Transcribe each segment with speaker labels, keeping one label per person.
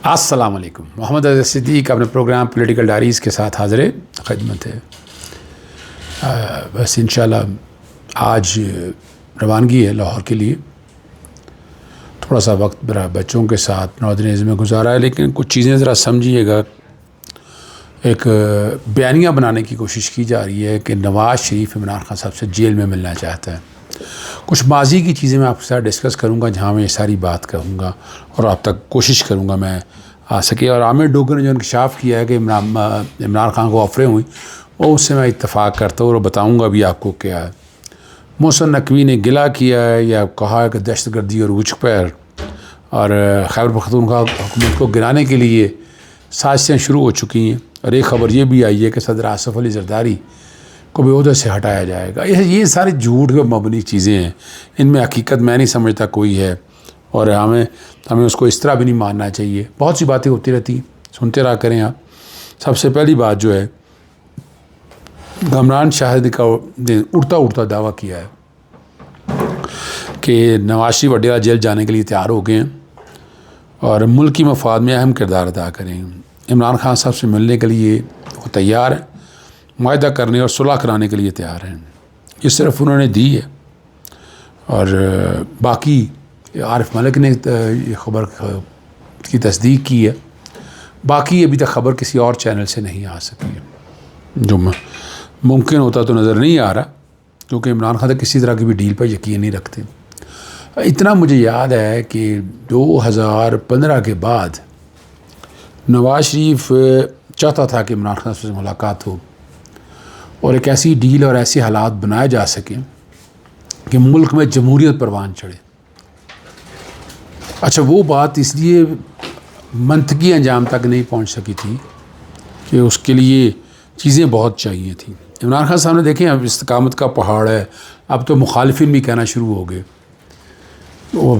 Speaker 1: अस्सलाम वालेकुम। मोहम्मद अज़हर सिद्दीक़ अपने प्रोग्राम पॉलिटिकल डायरीज़ के साथ हाज़िर ख़िदमत है। बस इंशाल्लाह आज रवानगी है लाहौर के लिए। थोड़ा सा वक्त मेरा बच्चों के साथ नॉर्दर्न में गुजारा है, लेकिन कुछ चीज़ें ज़रा समझिएगा। एक बयानिया बनाने की कोशिश की जा रही है कि नवाज़ शरीफ इमरान खान साहब से जेल में मिलना चाहता है। कुछ माजी की चीज़ें मैं आपके साथ डिस्कस करूँगा, जहाँ मैं ये सारी बात कहूँगा और आप तक कोशिश करूँगा मैं आ सके। और आमिर डोगर ने जो इंकशाफ किया है कि इमरान खान को ऑफरें हुई, वो उससे मैं इत्तफ़ाक़ करता हूँ और बताऊँगा भी आपको क्या है। मोहसिन नकवी ने गिला किया है या कहा है कि दहशतगर्दी और उच्च पर और खैबर पख्तूनख्वा हुकूमत को गिराने के लिए साजिशें शुरू हो चुकी हैं। और एक ख़बर ये भी आई है कि सदर आसिफ अली ज़रदारी को भी ओहदे से हटाया जाएगा। ये सारी झूठ पे मबनी चीज़ें हैं, इनमें हकीकत मैं नहीं समझता कोई है, और हमें उसको इस तरह भी नहीं मानना चाहिए। बहुत सी बातें होती रहती, सुनते रहा करें आप। सबसे पहली बात जो है, गमरान शाहिद का उड़ता दावा किया है कि नवाज शरीफ वडेरा जेल जाने के लिए तैयार हो गए हैं और मुल्क की मफाद में अहम किरदार अदा करेंगे। इमरान खान साहब से मिलने के लिए वो तैयार है, मुआहदा करने और सुलह कराने के लिए तैयार हैं। ये सिर्फ उन्होंने दी है, और बाकी आरिफ मलिक ने ये ख़बर की तस्दीक की है। बाकी अभी तक ख़बर किसी और चैनल से नहीं आ सकी है, जो मुमकिन होता तो नज़र नहीं आ रहा, क्योंकि इमरान खान तक किसी तरह की भी डील पर यकीन नहीं रखते। इतना मुझे याद है कि 2015 के बाद नवाज शरीफ चाहता था कि इमरान खान से मुलाकात हो और एक ऐसी डील और ऐसे हालात बनाए जा सकें कि मुल्क में जमहूरियत परवान चढ़े। अच्छा, वो बात इसलिए मंतकी अंजाम तक नहीं पहुंच सकी थी कि उसके लिए चीज़ें बहुत चाहिए थी। इमरान खान साहब ने देखें, अब इस्तिकामत का पहाड़ है, अब तो मुखालिफिन भी कहना शुरू हो गए। वो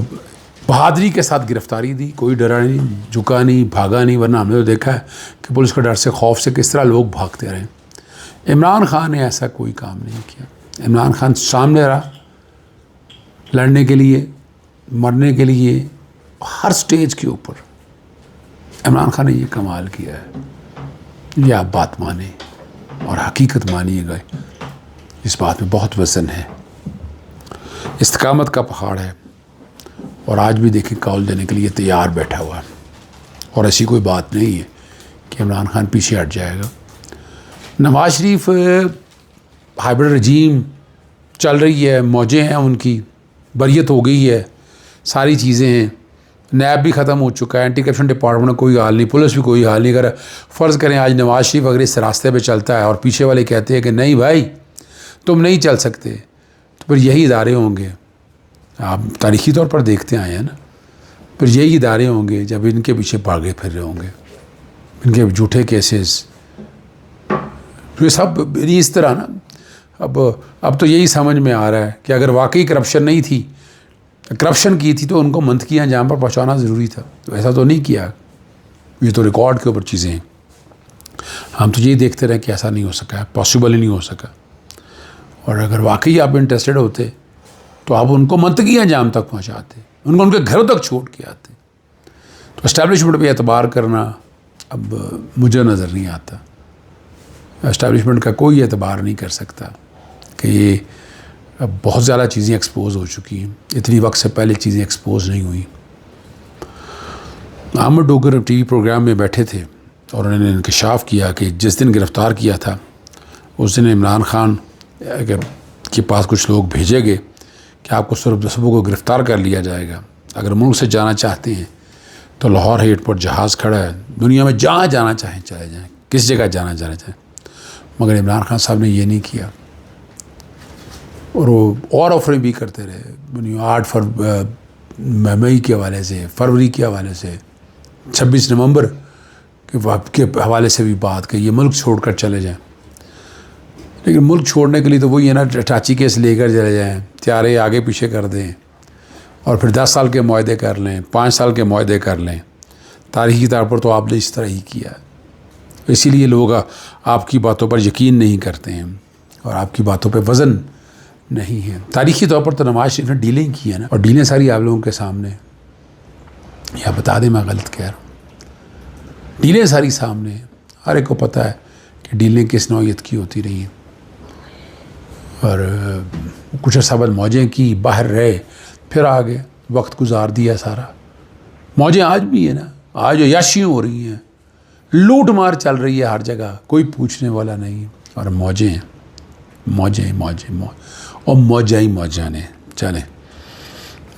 Speaker 1: बहादुरी के साथ गिरफ्तारी दी, कोई डरा नहीं, झुका नहीं, भागा नहीं, वरना हमने तो देखा है कि पुलिस के डर से, खौफ से किस तरह लोग भागते रहे। इमरान खान ने ऐसा कोई काम नहीं किया। इमरान खान सामने रहा, लड़ने के लिए, मरने के लिए, हर स्टेज के ऊपर इमरान खान ने ये कमाल किया है। ये आप बात माने और हकीकत मानिएगा, इस बात में बहुत वज़न है। इस्तिकामत का पहाड़ है, और आज भी देखें कौल देने के लिए तैयार बैठा हुआ है, और ऐसी कोई बात नहीं है कि इमरान खान पीछे हट जाएगा। नवाज शरीफ हाइब्रिड रजीम चल रही है, मौजें हैं उनकी, बरियत हो गई है, सारी चीज़ें हैं, नैब भी ख़त्म हो चुका है, एंटी करप्शन डिपार्टमेंट में कोई हाल नहीं, पुलिस भी कोई हाल नहीं। अगर फ़र्ज़ करें आज नवाज शरीफ अगर इस रास्ते पे चलता है और पीछे वाले कहते हैं कि नहीं भाई तुम नहीं चल सकते, तो फिर यही इदारे होंगे, आप तारीख़ी तौर पर देखते आए हैं ना, फिर यही इदारे होंगे जब इनके पीछे भागे फिर रहे होंगे, इनके झूठे केसेस, ये सब इस तरह ना। अब तो यही समझ में आ रहा है कि अगर वाकई करप्शन नहीं थी, करप्शन की थी, तो उनको मंतकी अंजाम पर पहुंचाना ज़रूरी था। तो ऐसा तो नहीं किया, ये तो रिकॉर्ड के ऊपर चीज़ें हैं। हम तो यही देखते रहे कि ऐसा नहीं हो सका, पॉसिबल ही नहीं हो सका। और अगर वाकई आप इंटरेस्टेड होते तो आप उनको मंतकी अंजाम तक पहुँचाते, उनको उनके घरों तक छोड़ के आते। तो इस्टेब्लिशमेंट पर एतबार करना अब मुझे नज़र नहीं आता। एस्टैब्लिशमेंट का कोई एतबार नहीं कर सकता कि ये अब बहुत ज़्यादा चीज़ें एक्सपोज हो चुकी हैं, इतनी वक्त से पहले चीज़ें एक्सपोज नहीं हुई। आमिर डोगर टीवी प्रोग्राम में बैठे थे और उन्होंने इंकशाफ किया कि जिस दिन गिरफ़्तार किया था उस दिन इमरान खान के पास कुछ लोग भेजे गए कि आपको सुबह को गिरफ़्तार कर लिया जाएगा, अगर मुल्क से जाना चाहते हैं तो लाहौर एयरपोर्ट जहाज़ खड़ा है, दुनिया में जहाँ जाना चाहें चले जाएँ, किस जगह जाना चाहें। मगर इमरान खान साहब ने ये नहीं किया, और वो और ऑफरें भी करते रहे। 8 मई के हवाले से, फरवरी के हवाले से, 26 नवंबर के हवाले से भी बात कि ये मुल्क छोड़कर चले जाएं। लेकिन मुल्क छोड़ने के लिए तो वही है ना, अटाची केस लेकर चले जाएं, त्यारे आगे पीछे कर दें और फिर 10 साल के मुआहदे कर लें, 5 साल के मुआहदे कर लें। तारीख़ी तौर पर तो आपने इस तरह ही किया, इसीलिए लोग आपकी बातों पर यकीन नहीं करते हैं और आपकी बातों पे वज़न नहीं है। तारीख़ी तौर पर तो नवाज शरीफ ने डीलें की है ना, और डीलें सारी आप लोगों के सामने, या बता दें मैं गलत कह रहा हूँ। डीलें सारी सामने हैं, हर एक को पता है कि डीलें किस नौयत की होती रही हैं। और कुछ अर्सा बाद मौजें की, बाहर रहे, फिर आ गए, वक्त गुजार दिया सारा। मौजें आज भी है ना, आज याशियाँ हो रही हैं, लूट मार चल रही है हर जगह, कोई पूछने वाला नहीं है। और मौजें हैं, मौजें मौजें और मौजा ही मौजा ने चले।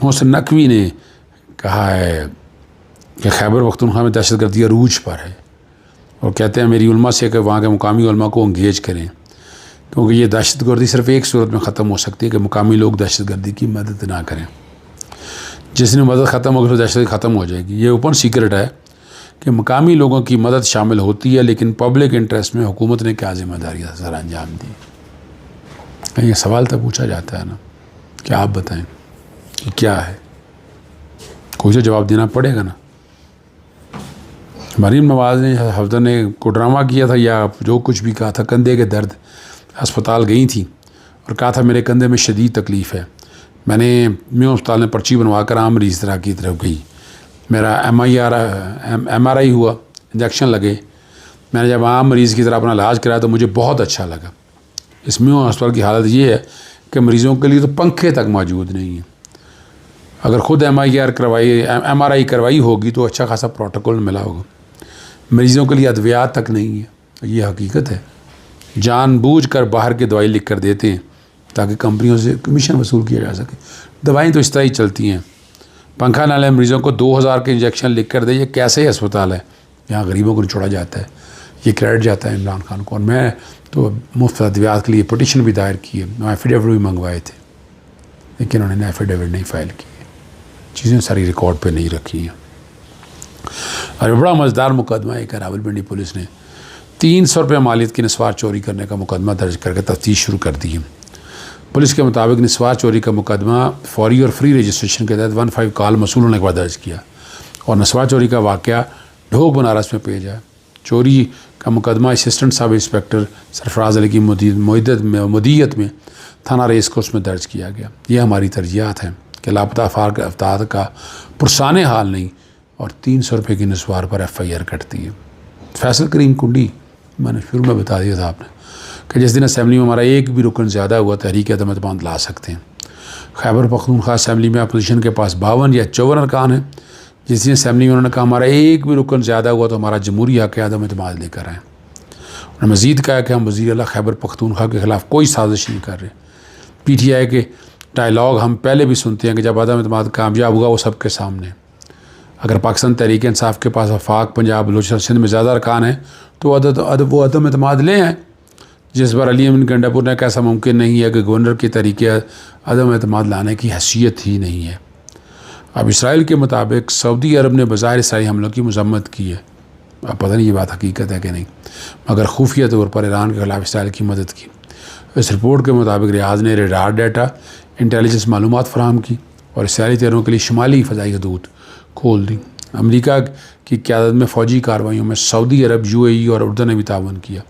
Speaker 1: मोहसिन नकवी ने कहा है कि खैबर पख्तूनख्वा में दहशतगर्दी अरूज पर है, और कहते हैं मेरी उलमा से कि वहाँ के मुकामी उलमा को इंगेज करें, क्योंकि ये दहशतगर्दी सिर्फ एक सूरत में ख़त्म हो सकती है कि मुकामी लोग दहशतगर्दी की मदद ना करें। जिसने मदद ख़त्म होगी तो दहशतगर्दी ख़त्म हो जाएगी। ये ओपन सीक्रेट है कि मुकामी लोगों की मदद शामिल होती है, लेकिन पब्लिक इंटरेस्ट में हुकूमत ने क्या जिम्मेदारी सर अंजाम दी। ये सवाल तो पूछा जाता है ना कि आप बताएं कि क्या है, कोई तो जवाब देना पड़ेगा ना। मरीम नवाज़ ने हफ्ता ने को ड्रामा किया था या जो कुछ भी कहा था, कंधे के दर्द, अस्पताल गई थी और कहा था मेरे कंधे में शदीद तकलीफ़ है। मैंने म्यू अस्पताल में पर्ची बनवा कर आम मरीज़ तरह की तरफ गई, मेरा MRI हुआ, इंजेक्शन लगे। मैंने जब आम मरीज़ की तरह अपना इलाज कराया तो मुझे बहुत अच्छा लगा। इस म्यू अस्पताल की हालत ये है कि मरीज़ों के लिए तो पंखे तक मौजूद नहीं है। अगर ख़ुद MRI करवाई होगी तो अच्छा खासा प्रोटोकॉल मिला होगा। मरीज़ों के लिए अद्वियात तक नहीं है। ये हकीकत है। जानबूझकर बाहर की दवाई लिख कर देते हैं ताकि कंपनियों से कमीशन वसूल किया जा सके। दवाएं तो इस तरह ही चलती हैं। पंखा ना ले मरीज़ों को 2000 के इंजेक्शन लिख कर दे, ये कैसे अस्पताल है? यहाँ गरीबों को छोड़ा जाता है, ये क्रेडिट जाता है इमरान खान को। और मैं तो मुफ्त अद्वियात के लिए पटिशन भी दायर की है, एफिडेविट भी मंगवाए थे, लेकिन उन्होंने एफिडेविट नहीं फाइल की है। चीज़ें सारी रिकॉर्ड पे नहीं रखी हैं। और बड़ा मज़ेदार मुकदमा है कि रावलपिंडी पुलिस ने 300 रुपये मालियत की निस्वार चोरी करने का मुकदमा दर्ज करके तफ्तीश शुरू कर दी है। पुलिस के मुताबिक निस्वार चोरी का मुकदमा फौरी और फ्री रजिस्ट्रेशन के तहत 15 कॉल मसूल होने के बाद दर्ज किया और निस्वार चोरी का वाक़या ढोक बनारस में पेश है। चोरी का मुकदमा assistant sub inspector Sarfaraz Ali की मुदीयत में थाना रेस कोर्स में दर्ज किया गया। ये हमारी तरजीहात हैं कि लापता अफराद का पुरसाने हाल नहीं और 300 रुपये की निस्वार पर FIR कटती है। फैसल करीम कुंडी, मैंने शुरू में बता दिया था आपने कि जिस दिन असेंबली में हमारा एक भी रुकन ज़्यादा हुआ तहरीक अदम एतमाद ला सकते हैं। खैबर पख्तूनख्वा असेंबली में अपोजिशन के पास 52 या 54 अरकान हैं। जिस दिन असेंबली में उन्होंने कहा हमारा एक भी रुकन ज़्यादा हुआ तो हमारा जमहूरी हक़ अदम एतमाद लेकर आएँ। उन्होंने मज़ीद कहा कि हम वज़ीर आला खैबर पख्तूनख्वा के ख़िलाफ़ कोई साजिश नहीं कर रहे। PTI के डायलॉग हम पहले भी सुनते हैं कि जब अदम एतमाद कामयाब हुआ वो सबके सामने। अगर पाकिस्तान तहरीक इंसाफ के पास वफाक, पंजाब, बलूचिस्तान, सिंध में ज़्यादा अरकान हैं तो वो अदम एतमाद ले आएँ। जिस बार अली अमीन गंडापुर ने कैसा मुमकिन नहीं है कि गवर्नर के तरीके अदम एतमाद लाने की हैसियत ही नहीं है। अब इसराइल के मुताबिक सऊदी अरब ने बज़ाहिर इसराइली हमलों की मजम्मत की है। अब पता नहीं ये बात हकीकत है कि नहीं, मगर खुफिया तौर पर ईरान के ख़िलाफ़ इसराइल की मदद की। इस रिपोर्ट के मुताबिक रियाद ने रेडार डाटा, इंटेलिजेंस मालूमात फराहम की और इसराइली तैयारों के लिए शुमाली फ़ज़ाई हदूद खोल दी। अमेरिका की क़यादत में फ़ौजी कार्रवाइयों में सऊदी अरब, UAE और उर्दन ने भी तावन किया।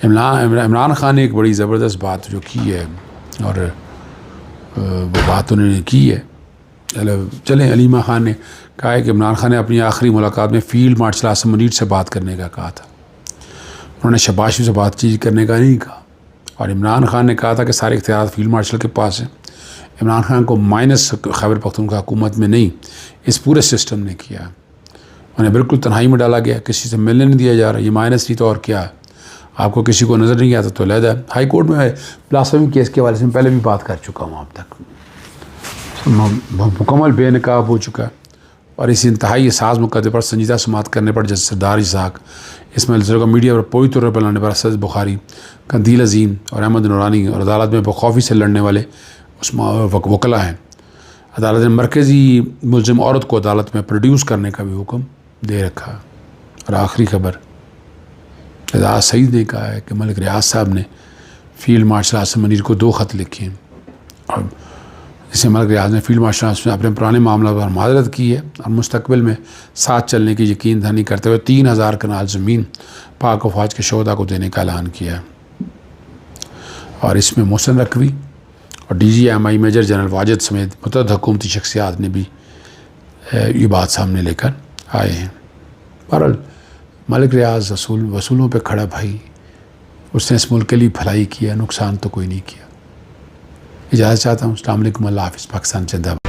Speaker 1: इमरान खान ने एक बड़ी ज़बरदस्त बात जो की है और वो बात उन्होंने की है। चलें, अलीमा खान ने कहा है कि इमरान खान ने अपनी आखिरी मुलाकात में फ़ील्ड मार्शल आसिम मुनीर से बात करने का कहा था। उन्होंने शबाशी से बातचीत करने का नहीं कहा। और इमरान खान ने कहा था कि सारे इख्तियार फील्ड मार्शल के पास हैं। इमरान खान को माइनस खैबर पख्तूनख्वा हुकूमत में नहीं, इस पूरे सिस्टम ने किया। उन्हें बिल्कुल तन्हाई में डाला गया, किसी से मिलने नहीं दिया जा रहा। ये माइनस नहीं तो और क्या? आपको किसी को नज़र नहीं आता तो लहदा है। हाई कोर्ट में ब्लास्फेमी केस के हवाले से पहले भी बात कर चुका हूँ, अब तक मुकम्मल बेनकाब हो चुका है। और इस इंतहाई साज मुकदमे पर संजीदा समाअत करने पर जज सरदार इसहाक, इसमाइल को मीडिया पर पूरी तौर पर लड़ने पर असद बुखारी, कंदील अजीम और अहमद नूरानी और अदालत में बखौफी से लड़ने वाले उसमें वकला हैं। अदालत ने मरकज़ी मुलजिम औरत को अदालत में प्रोड्यूस करने का भी हुक्म दे रखा। और आखिरी खबर, एजाज सईद ने कहा है कि मलिक रियाज साहब ने फील्ड मार्शल आसिम मुनीर को 2 ख़त लिखे हैं और जिसे मलिक रियाज ने फील्ड मार्शल आसिम अपने पुराने मामला पर माजरत की है और मुस्तकबिल में साथ चलने की यकीन दहानी करते हुए 3000 कनाल ज़मीन पाक फ़ौज के शोहदा को देने का ऐलान किया है। और इसमें मोहसिन नकवी और DGMI मेजर जनरल वाजिद समेत मुतअद्दिद हुकूमती शख्सियात ने भी ये बात सामने लेकर आए हैं। बहरहाल मालिक रियाज वसूलों पे खड़ा भाई, उसने इस मुल्क के लिए भलाई किया, नुकसान तो कोई नहीं किया। इजाज़त चाहता हूँ। अस्सलाम वालेकुम, अल्लाह हाफ़िज़। पाकिस्तान जिंदाबाद।